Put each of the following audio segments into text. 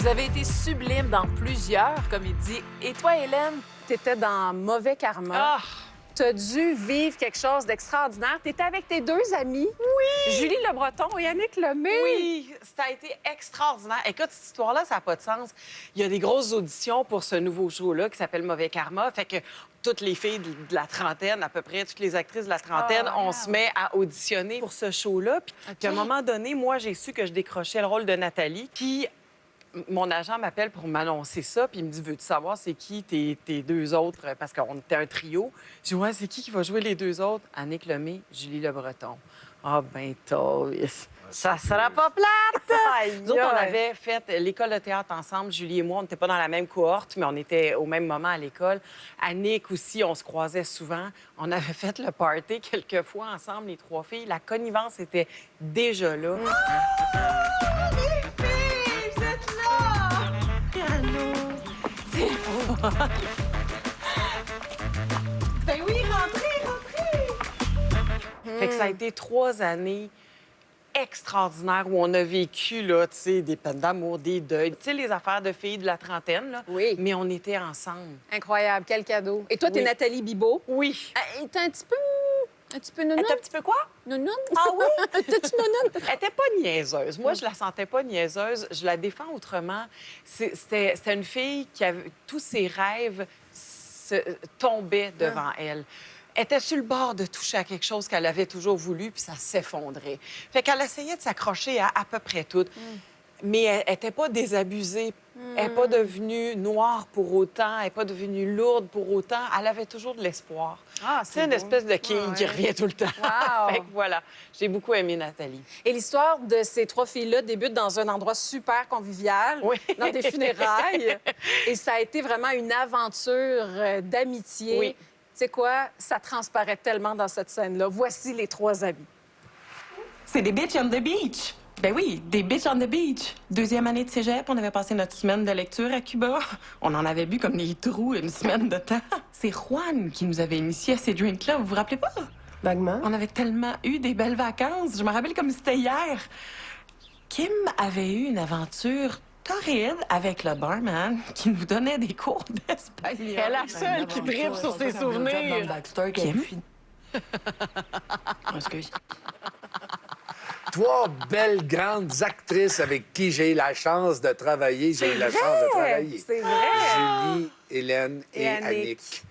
Vous avez été sublime dans plusieurs comédies. Et toi, Hélène? T'étais dans Mauvais Karma. Ah! T'as dû vivre quelque chose d'extraordinaire. T'étais avec tes deux amis. Oui! Julie Le Breton et Yannick Lemay. Oui, ça a été extraordinaire. Écoute, cette histoire-là, ça n'a pas de sens. Il y a des grosses auditions pour ce nouveau show-là qui s'appelle Mauvais Karma. Fait que toutes les filles de la trentaine, à peu près, toutes les actrices de la trentaine, on se met à auditionner pour ce show-là. Puis à un moment donné, moi, j'ai su que je décrochais le rôle de Nathalie. Puis mon agent m'appelle pour m'annoncer ça, puis il me dit « Veux-tu savoir c'est qui tes deux autres? » Parce qu'on était un trio. Je dis « Ouais, c'est qui va jouer les deux autres? » Annick Lemay, Julie Le Breton. Ah, ben, Tavis. Ça sera pas plate! Nous autres, on avait fait l'école de théâtre ensemble. Julie et moi, on n'était pas dans la même cohorte, mais on était au même moment à l'école. Annick aussi, on se croisait souvent. On avait fait le party quelques fois ensemble, les trois filles. La connivence était déjà là. Ben oui, rentrez! Fait que ça a été 3 années extraordinaires où on a vécu, là, tu sais, des peines d'amour, des deuils. Tu sais, les affaires de filles de la trentaine, là. Oui. Mais on était ensemble. Incroyable, quel cadeau. Et toi, t'es Oui. Nathalie Bibeau. Oui. T'es un petit peu nounoun. Elle était un petit peu quoi? Nounoun? Ah oui? T'es-tu nounoun? Elle était pas niaiseuse. Moi, je la sentais pas niaiseuse. Je la défends autrement. C'était une fille qui avait... Tous ses rêves tombaient devant elle. Elle était sur le bord de toucher à quelque chose qu'elle avait toujours voulu, puis ça s'effondrait. Fait qu'elle essayait de s'accrocher à peu près tout. Mais elle n'était pas désabusée. Elle n'est pas devenue noire pour autant. Elle n'est pas devenue lourde pour autant. Elle avait toujours de l'espoir. Ah, C'est une espèce de quille qui revient tout le temps. Wow. Fait que voilà. J'ai beaucoup aimé Nathalie. Et l'histoire de ces trois filles-là débute dans un endroit super convivial, Oui. dans des funérailles. Et ça a été vraiment une aventure d'amitié. Oui. Tu sais quoi? Ça transparaît tellement dans cette scène-là. Voici les trois amis. C'est des bitches on the beach. Ben oui, des bitches on the beach. 2e année de cégep, on avait passé notre semaine de lecture à Cuba. On en avait bu comme des trous une semaine de temps. C'est Juan qui nous avait initiés à ces drinks-là, vous vous rappelez pas? Vaguement. On avait tellement eu des belles vacances. Je me rappelle comme si c'était hier. Kim avait eu une aventure torride avec le barman qui nous donnait des cours d'espagnol. Elle est la seule qui tripe sur ses souvenirs. Kim? Excuse. 3 belles grandes actrices avec qui j'ai eu la chance de travailler. J'ai eu la chance de travailler. C'est vrai! Julie, Hélène et Annick. Annick.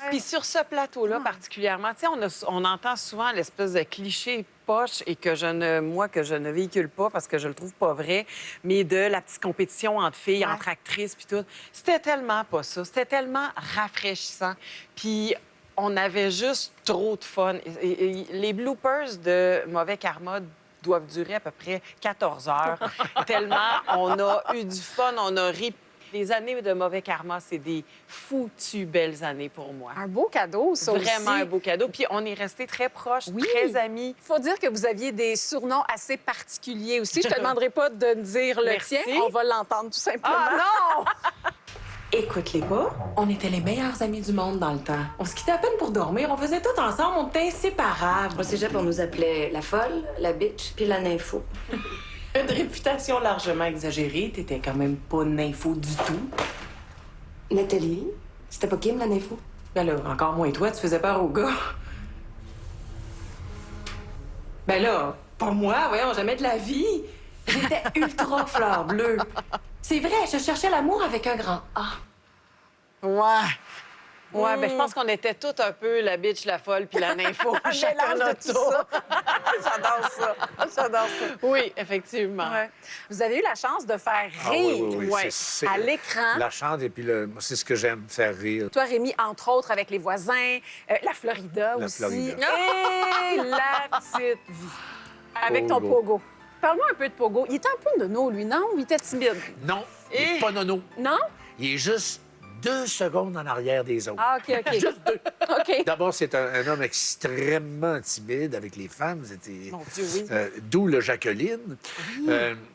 Puis sur ce plateau-là particulièrement, tu sais, on entend souvent l'espèce de cliché poche et que je ne véhicule pas parce que je le trouve pas vrai, mais de la petite compétition entre filles, entre actrices, puis tout. C'était tellement pas ça. C'était tellement rafraîchissant. Puis on avait juste trop de fun. Et les bloopers de Mauvais Karma doivent durer à peu près 14 heures. Tellement on a eu du fun, on a ri. Les années de Mauvais Karma, c'est des foutues belles années pour moi. Un beau cadeau, ça aussi. Vraiment un beau cadeau. Puis on est restés très proches, Oui. très amis. Il faut dire que vous aviez des surnoms assez particuliers aussi. Je te demanderai pas de me dire le Merci. tien. On va l'entendre tout simplement. Ah non! Écoute-les pas, on était les meilleurs amis du monde dans le temps. On se quittait à peine pour dormir, on faisait tout ensemble, on était inséparables. Au cégep, on nous appelait la folle, la bitch, puis la nympho. Une réputation largement exagérée, t'étais quand même pas nympho du tout. Nathalie, c'était pas Kim, la nympho? Ben là, encore moins toi, tu faisais peur aux gars. Ben là, pas moi, voyons, jamais de la vie. J'étais ultra fleur bleue. C'est vrai, je cherchais l'amour avec un grand A. Ouais. Ouais, ben je pense qu'on était toutes un peu la bitch, la folle, puis la nympho. Chacun mélange de notre tout tour. ça. J'adore ça. J'adore ça. Oui, effectivement. Ouais. Vous avez eu la chance de faire Ah oui, rire oui, oui. Ouais. C'est à l'écran. la chante et puis moi, c'est ce que j'aime, faire rire. Toi, Rémi, entre autres, avec les voisins, la Florida La aussi. Florida. Et la petite vie. Avec ton Pogo. pogo. Parle-moi un peu de pogo. Il était un peu nono, lui, non? Ou il était timide? Non, il n'est pas nono. Non? Il est juste 2 secondes en arrière des autres. Ah, OK, OK. Juste 2. OK. D'abord, c'est un homme extrêmement timide avec les femmes. C'était, Mon Dieu, oui. d'où le Jacqueline.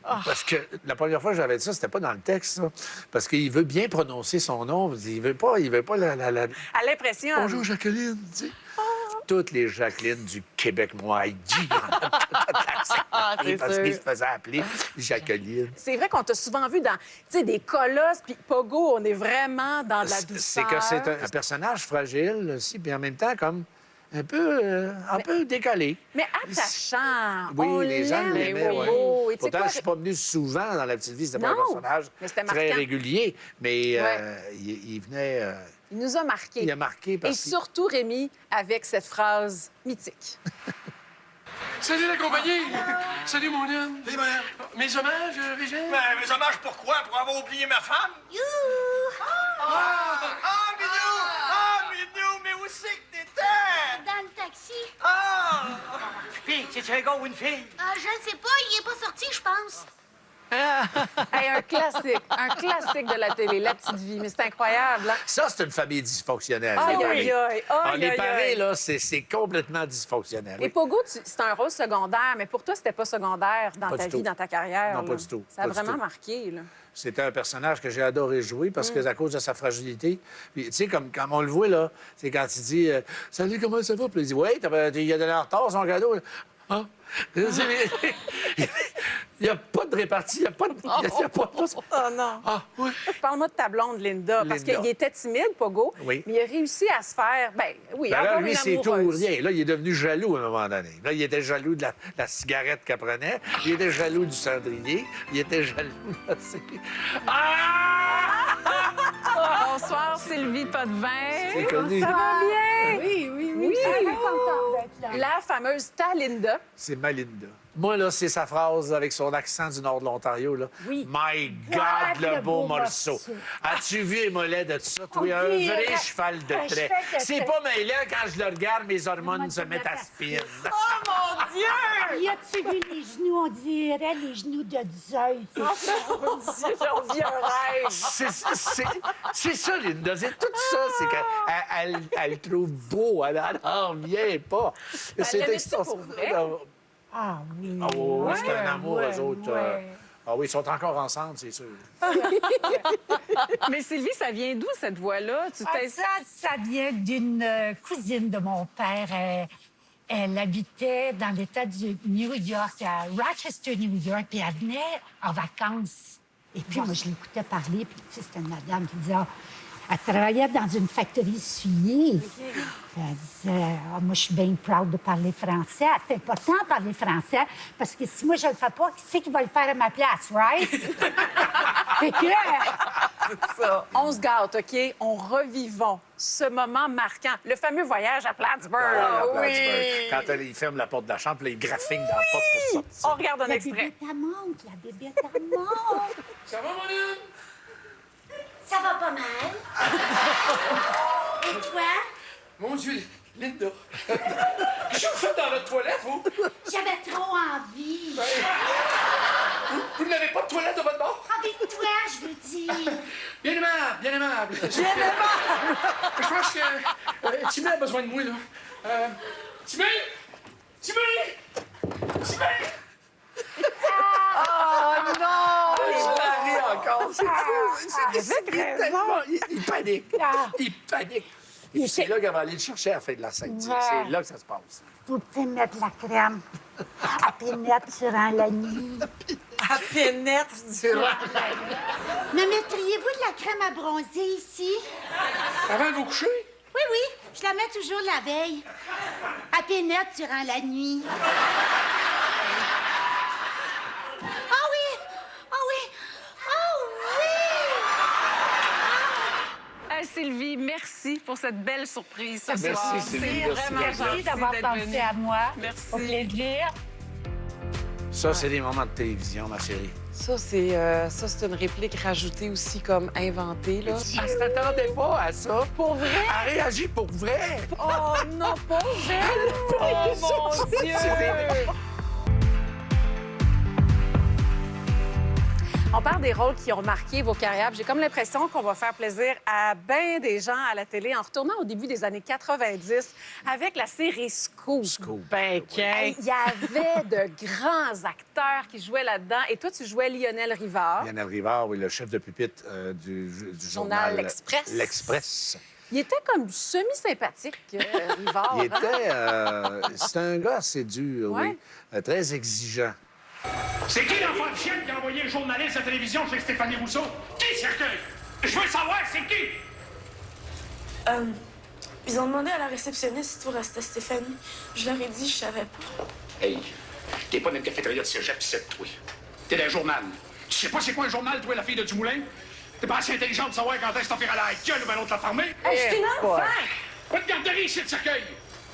Parce que la première fois que j'avais dit ça, c'était pas dans le texte, ça. Parce qu'il veut bien prononcer son nom. Il veut pas À l'impression. Bonjour, Jacqueline. Tu sais. toutes les Jacqueline du Québec moi dit c'est parce sûr. qu'il se faisait appeler Jacqueline. C'est vrai qu'on t'a souvent vu dans, tu sais, des colosses, puis Pogo, on est vraiment dans de la douceur. C'est que c'est un personnage fragile aussi, puis en même temps comme un peu décalé. Mais attachant. Oui, on les gens l'aime, l'aimaient, Pogo. ouais. Et tu sais Pourtant, quoi, je suis pas venu souvent dans La Petite Vie. C'était pas un Non, personnage mais c'était très marquant. régulier, mais Ouais. il venait... il nous a marqués. il a marqué Et parce que... surtout, Rémi, avec cette phrase mythique. Salut la compagnie! Salut mon homme! Salut, madame. Mes hommages, Régine? Mais mes hommages, pourquoi? Pour avoir oublié ma femme? Minou, mais où c'est que t'étais? Dans le taxi. Puis, c'est un gars ou une fille? Je ne sais pas, il est pas sorti, je pense. Hey, un classique de la télé, La Petite Vie. Mais c'est incroyable, hein? Ça, c'est une famille dysfonctionnelle. Aïe, les aïe, parés. aïe. Ah, Aïe, les aïe, parés, aïe. là, c'est complètement dysfonctionnel. Et Oui. Pogo, c'est un rôle secondaire, mais pour toi, c'était pas secondaire dans Pas ta du vie, tout. dans ta carrière. Non, là. pas du tout. Ça a Pas du vraiment tout. marqué, là. C'était un personnage que j'ai adoré jouer parce que, à cause de sa fragilité. Puis, tu sais, comme quand on le voit, là, c'est quand il dit Salut, comment ça va? Puis il dit Oui, il a donné en retard son cadeau. Ah. Il n'y a pas de répartie, il n'y a pas de. il y a pas de- Oh non. Ah, oui. Parle-moi de ta blonde, Linda. Parce Linda. qu'il était timide, Pogo. Oui. Mais il a réussi à se faire. Ben oui, Ben là, avoir lui, une c'est tout ou amoureuse. rien. Là, il est devenu jaloux à un moment donné. Là, il était jaloux de la cigarette qu'elle prenait. Il était jaloux du cendrier. Il était jaloux. Là, Bonsoir, Sylvie Potvin. C'est connu. Ça va bien? Oui. La fameuse Talinda. C'est Malinda. Moi, là, c'est sa phrase avec son accent du nord de l'Ontario, là. Oui. My God, le beau morceau. As-tu vu les mollets de ça? Toi, un vrai cheval de trait. C'est pas mêlé quand je le regarde, mes hormones se mettent à spin. Y a-tu vu les genoux? On dirait les genoux de Zeus. J'en vis un rêve. C'est ça, Linda. C'est tout ça. C'est qu'elle le trouve beau. Elle n'en revient pas. C'est l'aimait-tu pour vrai? Ah oui. Ah oui, c'est un amour, eux autres. Ah oui, ils sont encore ensemble, c'est sûr. Mais Sylvie, ça vient d'où, cette voix-là? Ça vient d'une cousine de mon père. Elle habitait dans l'État du New York, à Rochester, New York, puis elle venait en vacances. Et puis, moi, je l'écoutais parler, puis tu sais, c'était une madame qui disait... elle travaillait dans une factory souillée. Elle disait, moi, je suis bien proud de parler français. C'est important de parler français, parce que si moi, je le fais pas, qui c'est qui va le faire à ma place, right? Fait que... Ça. On se gâte, OK? On revivons ce moment marquant. Le fameux voyage à Plattsburgh. À oui! Plattsburgh. Quand il ferme la porte de la chambre, puis là, il graphique dans la porte pour On sortir. regarde un La extrait. bébête, elle monte, la bébête, elle monte. Ça va, mon homme? Ça va pas mal. Et toi? Mon Dieu, Linda. Qu'est-ce que vous faites dans votre toilette, vous? J'avais trop envie. Vous n'avez pas de toilette de votre bord? Avec toi, je veux dire. Bien aimable, bien aimable. Bien aimable! Je pense que Timmy a besoin de moi, là. Timmy! Timmy! Timmy! Oh non! Je la ris encore. C'est fou. Il panique. Il panique. Et puis c'est là qu'elle va aller le chercher à la fin de la scène. C'est là que ça se passe. Vous pouvez mettre la crème à pénètre durant la nuit. À pénètre durant. Me mettriez-vous de la crème à bronzer ici? Avant de vous coucher? Oui, oui. Je la mets toujours la veille. À pénètre durant la nuit. Ah oui! Ah oui! Ah oui! Hey, Sylvie, merci pour cette belle surprise ce Merci, soir. Sylvie, C'est merci. vraiment Merci gentil d'avoir d'être pensé venue. à moi. Merci. Au plaisir. Ça, c'est des moments de télévision, ma chérie. Ça, c'est une réplique rajoutée aussi comme inventée, là. Elle s'attendait pas à ça. Pour vrai? Elle réagit pour vrai. Oh non, pas elle! Oh mon Dieu! On parle des rôles qui ont marqué vos carrières. J'ai comme l'impression qu'on va faire plaisir à bien des gens à la télé en retournant au début des années 90 avec la série Scoop. Ben, Hey, il y avait de grands acteurs qui jouaient là-dedans. Et toi, tu jouais Lionel Rivard. Lionel Rivard, oui, le chef de pupitre du journal L'Express. L'Express. Il était comme semi-sympathique, Rivard. Il était... c'est un gars assez dur, Ouais. oui. Très exigeant. C'est qui l'enfant de chienne qui a envoyé un journaliste à la télévision chez Stéphanie Rousseau? Qui, Cercueil? Je veux savoir, c'est qui? Ils ont demandé à la réceptionniste si tout restait Stéphanie. Je leur ai dit, je savais pas. Hey, t'es pas dans une cafétéria de cégep, c'est toi. T'es dans un journal. Tu sais pas c'est quoi un journal, toi, la fille de Dumoulin? T'es pas assez intelligent de savoir quand est-ce que t'en feras la gueule ou ben l'autre l'a fermé? Hey, je suis une enfant! Pas de garderie ici, de Cercueil!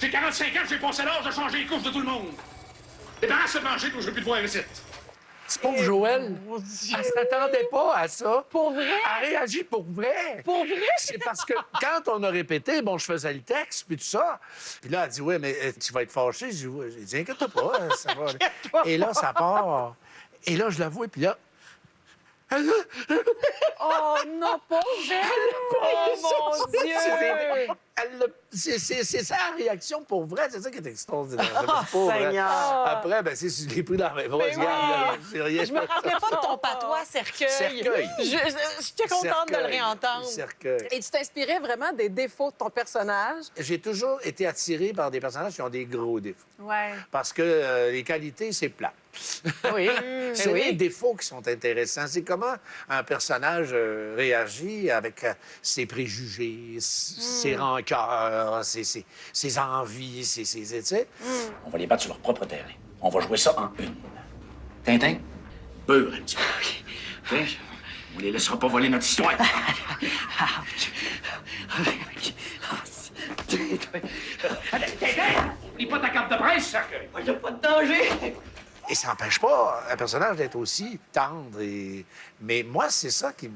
J'ai 45 ans, j'ai passé l'âge de changer les couches de tout le monde. Débarrasse de manger, toi, je veux plus te voir ici. C'est pauvre Joël. Elle s'attendait pas à ça. Pour vrai? Elle réagit pour vrai. Pour vrai? C'est parce que quand on a répété, bon, je faisais le texte, puis tout ça. Puis là, elle dit, ouais, mais tu vas être fâché. J'ai dit, inquiète pas, ça va. Et là, ça part. Et là, je la vois, puis là... Oh non, pauvre elle! Oh, mon Dieu! C'est sa réaction pour vrai. C'est ça qui est extraordinaire. Oh, Pour vrai. Seigneur! Après, ben, c'est je l'ai pris dans mes bras. Regarde, c'est rien. Je me rappelais pas de ton patois, Cercueil. Cercueil. J'étais contente de le Cercueil. réentendre. Cercueil. Et tu t'inspirais vraiment des défauts de ton personnage. J'ai toujours été attiré par des personnages qui ont des gros défauts. Ouais. Parce que les qualités, c'est plat. Oui. C'est oui. les défauts qui sont intéressants. C'est comment un personnage réagit avec ses préjugés, ses rancœurs, ses envies, tu sais. On va les battre sur leur propre terrain. On va jouer ça en une. Tintin, beurre un petit peu. OK? On les laissera pas voler notre histoire. Tintin, oublie pas ta carte de presse, Cercueil. Il n'y a pas de danger. Et ça n'empêche pas un personnage d'être aussi tendre. Mais moi, c'est ça que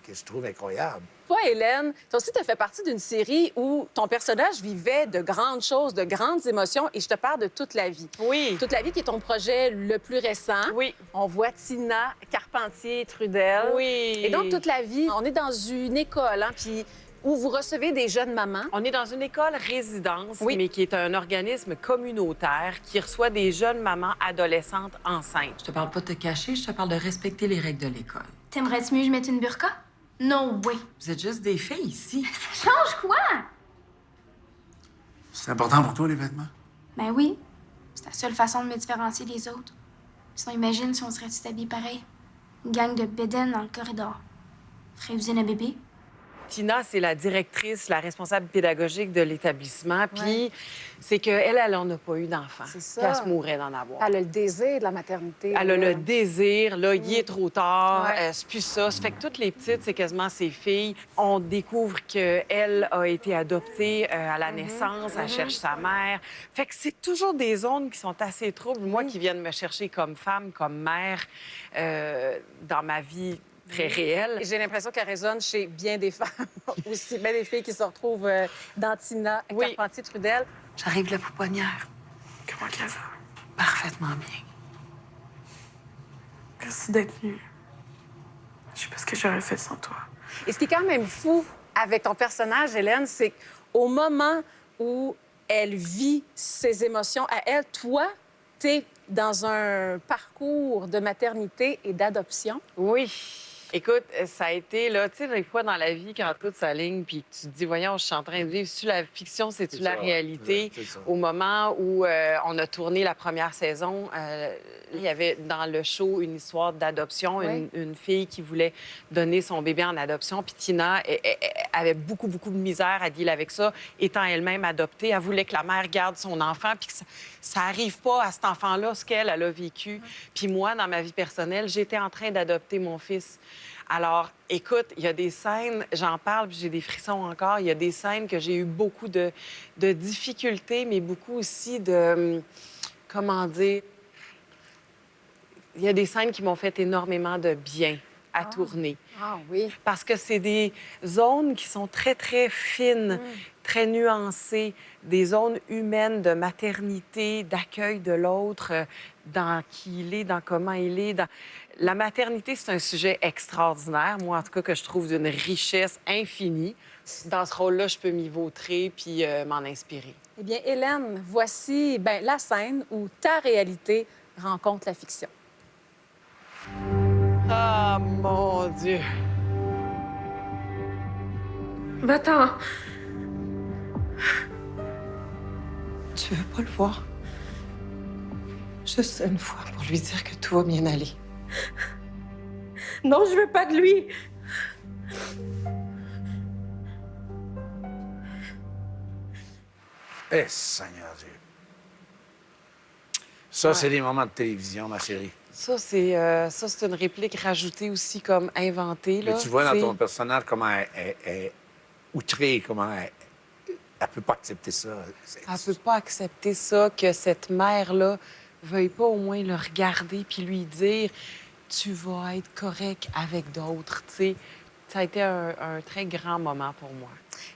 je trouve incroyable. Toi, Hélène, toi aussi, tu as fait partie d'une série où ton personnage vivait de grandes choses, de grandes émotions, et je te parle de Toute la vie. Oui. Toute la vie qui est ton projet le plus récent. Oui. On voit Tina, Carpentier, Trudel. Oui. Et donc, Toute la vie, on est dans une école, hein, puis où vous recevez des jeunes mamans. On est dans une école résidence, Oui. mais qui est un organisme communautaire qui reçoit des jeunes mamans adolescentes enceintes. Je te parle pas de te cacher, je te parle de respecter les règles de l'école. T'aimerais-tu mieux que je mette une burqa? Non, oui. Vous êtes juste des filles ici. Ça change quoi? C'est important pour toi, les vêtements? Ben oui. C'est la seule façon de me différencier des autres. Sinon, imagine si on serait tous habillés pareil. Une gang de bédaines dans le corridor. Ferait usine à bébé. Tina, c'est la directrice, la responsable pédagogique de l'établissement. Puis c'est qu'elle, elle en a pas eu d'enfant. C'est ça. Puis elle se mourrait d'en avoir. Elle a le désir de la maternité. Elle a le désir, là, il est trop tard, Ouais. c'est plus ça. Ça fait que toutes les petites, c'est quasiment ses filles. On découvre qu'elle a été adoptée à la naissance, elle cherche sa mère. Fait que c'est toujours des zones qui sont assez troubles, moi, qui viennent me chercher comme femme, comme mère, dans ma vie très réelle. Et j'ai l'impression qu'elle résonne chez bien des femmes aussi, bien des filles qui se retrouvent dans Tina, Oui. Carpentier, Trudel. J'arrive de la pouponnière. Comment qu'elle va? Parfaitement bien. Merci d'être venue. Je sais pas ce que j'aurais fait sans toi. Et ce qui est quand même fou avec ton personnage, Hélène, c'est qu'au moment où elle vit ses émotions à elle, toi, t'es dans un parcours de maternité et d'adoption. Oui. Écoute, ça a été, là, tu sais, des fois dans la vie, quand tout s'aligne, puis tu te dis, voyons, je suis en train de vivre, c'est-tu la fiction, c'est-tu C'est la ça, réalité? ouais, c'est ça. Au moment où on a tourné la première saison, il y avait dans le show une histoire d'adoption, Oui. une fille qui voulait donner son bébé en adoption, puis Tina elle avait beaucoup, beaucoup de misère à dealer avec ça, étant elle-même adoptée. Elle voulait que la mère garde son enfant, puis que ça arrive pas à cet enfant-là, ce qu'elle a vécu. Puis moi, dans ma vie personnelle, j'étais en train d'adopter mon fils. Alors, écoute, il y a des scènes, j'en parle, puis j'ai des frissons encore, il y a des scènes que j'ai eu beaucoup de difficultés, mais beaucoup aussi de, comment dire, il y a des scènes qui m'ont fait énormément de bien à tourner. Ah oui. Parce que c'est des zones qui sont très, très fines, très nuancées, des zones humaines de maternité, d'accueil de l'autre, dans qui il est, dans comment il est. La maternité, c'est un sujet extraordinaire, moi, en tout cas, que je trouve d'une richesse infinie. Dans ce rôle-là, je peux m'y vautrer puis m'en inspirer. Eh bien, Hélène, voici la scène où ta réalité rencontre la fiction. Ah, mon Dieu! Va-t'en. Tu veux pas le voir? Juste une fois pour lui dire que tout va bien aller. Non, je veux pas de lui. Eh, Seigneur Dieu. Ça, c'est des moments de télévision, ma chérie. Ça, c'est une réplique rajoutée aussi comme inventée. Là, Mais tu vois dans t'sais. ton personnage comment elle est outrée, comment elle peut pas accepter ça. Elle peut pas accepter ça, que cette mère-là veuille pas au moins le regarder puis lui dire « Tu vas être correct avec d'autres », tu sais. Ça a été un très grand moment pour moi.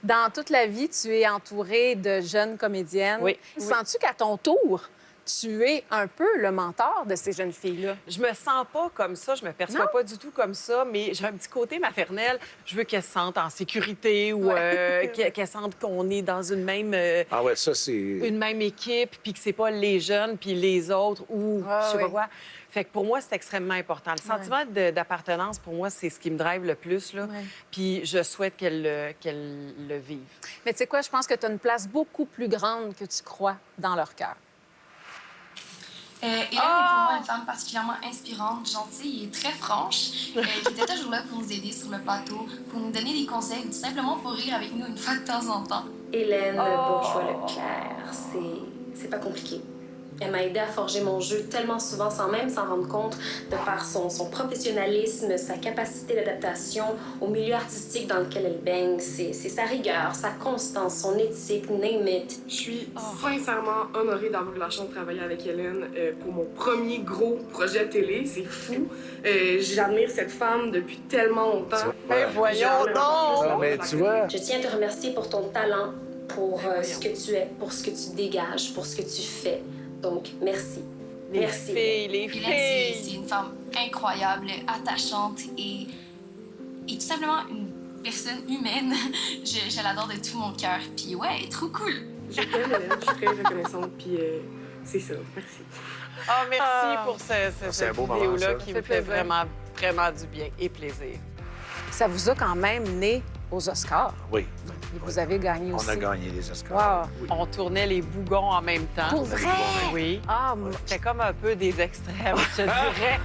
Dans toute la vie, tu es entourée de jeunes comédiennes. Oui. Sens-tu qu'à ton tour, tu es un peu le mentor de ces jeunes filles-là? Je me sens pas comme ça, je me perçois Non? pas du tout comme ça, mais j'ai un petit côté maternel. Je veux qu'elles se sentent en sécurité ou qu'elles sentent qu'on est dans une même, Ah ouais, ça, c'est... une même équipe, puis que c'est pas les jeunes puis les autres ou Ah, je sais pas oui. quoi. Fait que pour moi, c'est extrêmement important. Le sentiment d'appartenance, pour moi, c'est ce qui me drive le plus, là. Ouais. Puis je souhaite qu'elles le vivent. Mais tu sais quoi, je pense que tu as une place beaucoup plus grande que tu crois dans leur cœur. Hélène est pour moi une femme particulièrement inspirante, gentille et très franche, qui était toujours là pour nous aider sur le plateau, pour nous donner des conseils ou tout simplement pour rire avec nous une fois de temps en temps. Hélène Bourgeois-Leclerc, c'est pas compliqué. Elle m'a aidé à forger mon jeu tellement souvent sans même s'en rendre compte, de par son professionnalisme, sa capacité d'adaptation au milieu artistique dans lequel elle baigne. C'est sa rigueur, sa constance, son éthique, name it. Je suis sincèrement honorée d'avoir eu la chance de travailler avec Hélène pour mon premier gros projet télé. C'est fou. J'admire cette femme depuis tellement longtemps. Ben voyons donc! Ah, mais tu vois... Je tiens à te remercier pour ton talent, pour ce que tu es, pour ce que tu dégages, pour ce que tu fais. Donc, merci. Merci. Les Hélène, filles! c'est une femme incroyable, attachante et tout simplement une personne humaine. Je l'adore de tout mon cœur. Puis ouais, elle est trop cool. Je t'aime, Hélène. Je suis très reconnaissante. Puis c'est ça. Merci. Ah, merci pour c'est cette un beau moment, vidéo-là ça. qui Ça me fait fait plaisir. vraiment, vraiment du bien et plaisir. Ça vous a quand même né aux Oscars. Oui. Et vous avez gagné aussi. On a gagné les Oscars. Wow. Oui. On tournait les bougons en même temps. Pour vrai? Oui. Ah, C'était comme un peu des extrêmes, je te dirais.